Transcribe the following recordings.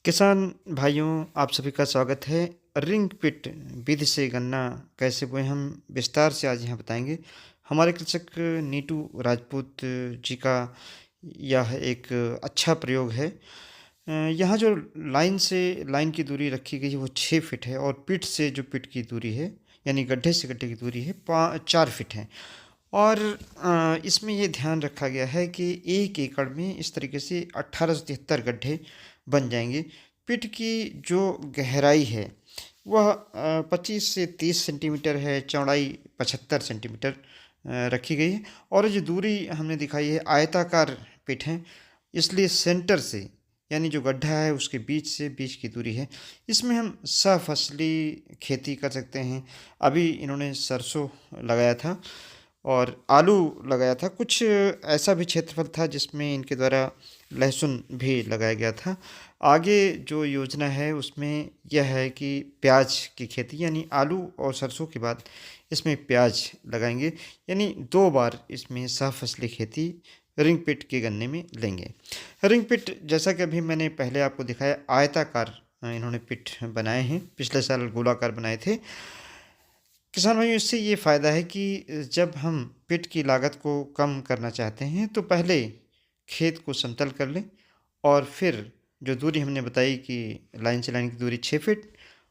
किसान भाइयों, आप सभी का स्वागत है। रिंग पिट विधि से गन्ना कैसे बोएं, हम विस्तार से आज यहाँ बताएंगे। हमारे कृषक नीटू राजपूत जी का यह एक अच्छा प्रयोग है। यहाँ जो लाइन से लाइन की दूरी रखी गई है वो 6 फीट है, और पिट से जो पिट की दूरी है यानी गड्ढे से गड्ढे की दूरी है 4 फीट है। और इसमें ये ध्यान रखा गया है कि 1 एकड़ में इस तरीके से 1873 गड्ढे बन जाएंगे। पिट की जो गहराई है वह 25 से 30 सेंटीमीटर है, चौड़ाई 75 सेंटीमीटर रखी गई है। और जो दूरी हमने दिखाई है आयताकार पिट है, इसलिए सेंटर से यानी जो गड्ढा है उसके बीच से बीच की दूरी है। इसमें हम सफसली खेती कर सकते हैं। अभी इन्होंने सरसों लगाया था और आलू लगाया था, कुछ ऐसा भी क्षेत्रफल था जिसमें इनके द्वारा लहसुन भी लगाया गया था। आगे जो योजना है उसमें यह है कि प्याज की खेती यानी आलू और सरसों के बाद इसमें प्याज लगाएंगे, यानी 2 बार इसमें सह-फसली खेती रिंग पिट के गन्ने में लेंगे। रिंग पिट जैसा कि अभी मैंने पहले आपको दिखाया आयताकार इन्होंने पिट बनाए हैं, पिछले साल गोलाकार बनाए थे। किसान भाइयों, इससे ये फ़ायदा है कि जब हम पिट की लागत को कम करना चाहते हैं तो पहले खेत को समतल कर लें, और फिर जो दूरी हमने बताई कि लाइन से लाइन की दूरी 6 फीट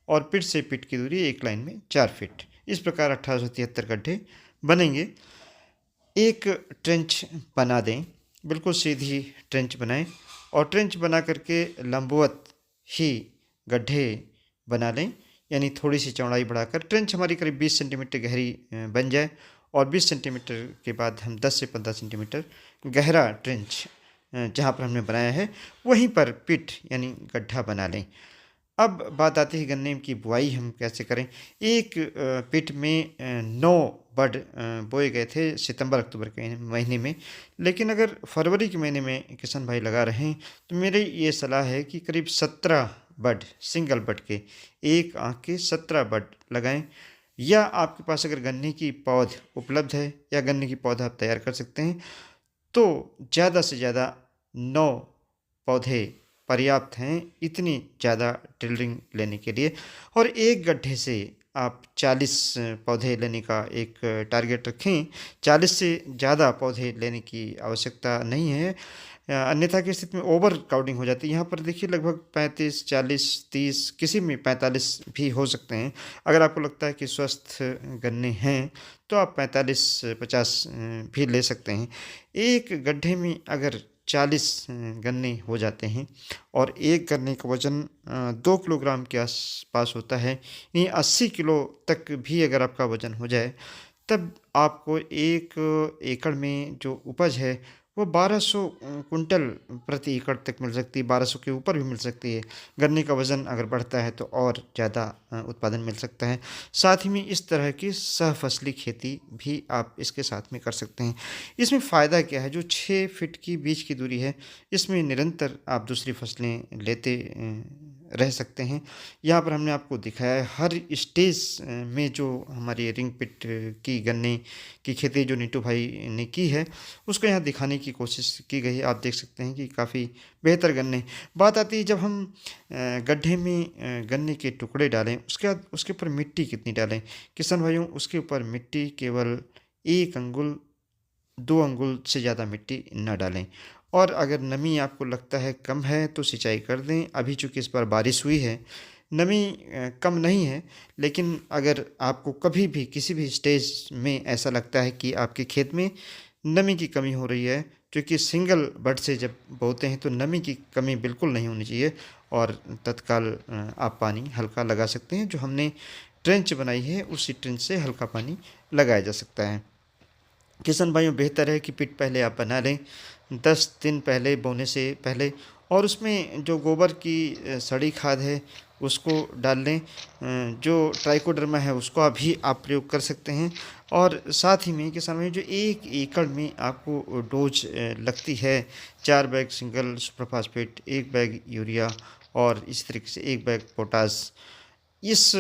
और पिट से पिट की दूरी एक लाइन में 4 फीट, इस प्रकार 1873 गड्ढे बनेंगे। एक ट्रेंच बना दें, बिल्कुल सीधी ट्रेंच बनाएं, और ट्रेंच बना करके लंबवत ही गड्ढे बना लें, यानी थोड़ी सी चौड़ाई बढ़ाकर ट्रेंच हमारी करीब 20 सेंटीमीटर गहरी बन जाए, और 20 सेंटीमीटर के बाद हम 10 से 15 सेंटीमीटर गहरा ट्रेंच जहाँ पर हमने बनाया है वहीं पर पिट यानी गड्ढा बना लें। अब बात आती है गन्ने की बुआई हम कैसे करें। एक पिट में 9 बड बोए गए थे सितंबर अक्टूबर के महीने में, लेकिन अगर फरवरी के महीने में किसान भाई लगा रहे हैं तो मेरी ये सलाह है कि करीब 17 बड, सिंगल बड के एक आँख के 17 बड लगाएं। या आपके पास अगर गन्ने की पौध उपलब्ध है या गन्ने की पौधा आप तैयार कर सकते हैं तो ज़्यादा से ज़्यादा 9 पौधे पर्याप्त हैं इतनी ज़्यादा टिलरिंग लेने के लिए। और एक गड्ढे से आप 40 पौधे लेने का एक टारगेट रखें। 40 से ज़्यादा पौधे लेने की आवश्यकता नहीं है, अन्यथा की स्थिति में ओवर क्राउडिंग हो जाती है। यहाँ पर देखिए लगभग 35, 40, 30, किसी में 45 भी हो सकते हैं। अगर आपको लगता है कि स्वस्थ गन्ने हैं तो आप 45-50 भी ले सकते हैं। एक गड्ढे में अगर 40 गन्ने हो जाते हैं और एक गन्ने का वज़न 2 किलोग्राम के आसपास होता है, यानी 80 किलो तक भी अगर आपका वज़न हो जाए तब आपको 1 एकड़ में जो उपज है वो 1200 कुंटल प्रति एकड़ तक मिल सकती है, 1200 के ऊपर भी मिल सकती है। गन्ने का वज़न अगर बढ़ता है तो और ज़्यादा उत्पादन मिल सकता है। साथ ही में इस तरह की सहफसली खेती भी आप इसके साथ में कर सकते हैं। इसमें फ़ायदा क्या है, जो 6 फीट की बीच की दूरी है इसमें निरंतर आप दूसरी फसलें लेते रह सकते हैं। यहाँ पर हमने आपको दिखाया है हर स्टेज में जो हमारी रिंग पिट की गन्ने की खेती जो नीटू भाई ने की है उसको यहाँ दिखाने की कोशिश की गई है। आप देख सकते हैं कि काफ़ी बेहतर गन्ने। बात आती है जब हम गड्ढे में गन्ने के टुकड़े डालें उसके बाद उसके ऊपर मिट्टी कितनी डालें। किसान भाइयों, उसके ऊपर मिट्टी केवल 1 अंगुल 2 अंगुल से ज़्यादा मिट्टी न डालें। और अगर नमी आपको लगता है कम है तो सिंचाई कर दें। अभी चूँकि इस बार बारिश हुई है, नमी कम नहीं है, लेकिन अगर आपको कभी भी किसी भी स्टेज में ऐसा लगता है कि आपके खेत में नमी की कमी हो रही है, क्योंकि सिंगल बड से जब बोते हैं तो नमी की कमी बिल्कुल नहीं होनी चाहिए, और तत्काल आप पानी हल्का लगा सकते हैं। जो हमने ट्रेंच बनाई है उसी ट्रेंच से हल्का पानी लगाया जा सकता है। किसान भाइयों, बेहतर है कि पिट पहले आप बना लें 10 दिन पहले, बोने से पहले, और उसमें जो गोबर की सड़ी खाद है उसको डाल लें। जो ट्राइकोडर्मा है उसको अभी आप प्रयोग कर सकते हैं। और साथ ही में किसान भाइयों, जो 1 एकड़ में आपको डोज लगती है 4 bag single super phosphate, 1 bag urea और इस तरीके से 1 बैग पोटास, इस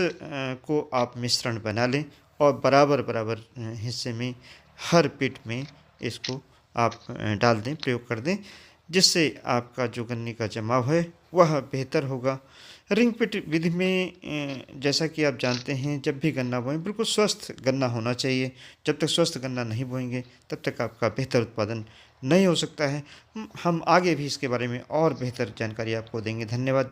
को आप मिश्रण बना लें और बराबर बराबर हिस्से में हर पिट में इसको आप डाल दें, प्रयोग कर दें, जिससे आपका जो गन्ने का जमाव है वह बेहतर होगा। रिंग पिट विधि में जैसा कि आप जानते हैं, जब भी गन्ना बोएँ बिल्कुल स्वस्थ गन्ना होना चाहिए। जब तक स्वस्थ गन्ना नहीं बोएँगे तब तक आपका बेहतर उत्पादन नहीं हो सकता है। हम आगे भी इसके बारे में और बेहतर जानकारी आपको देंगे। धन्यवाद।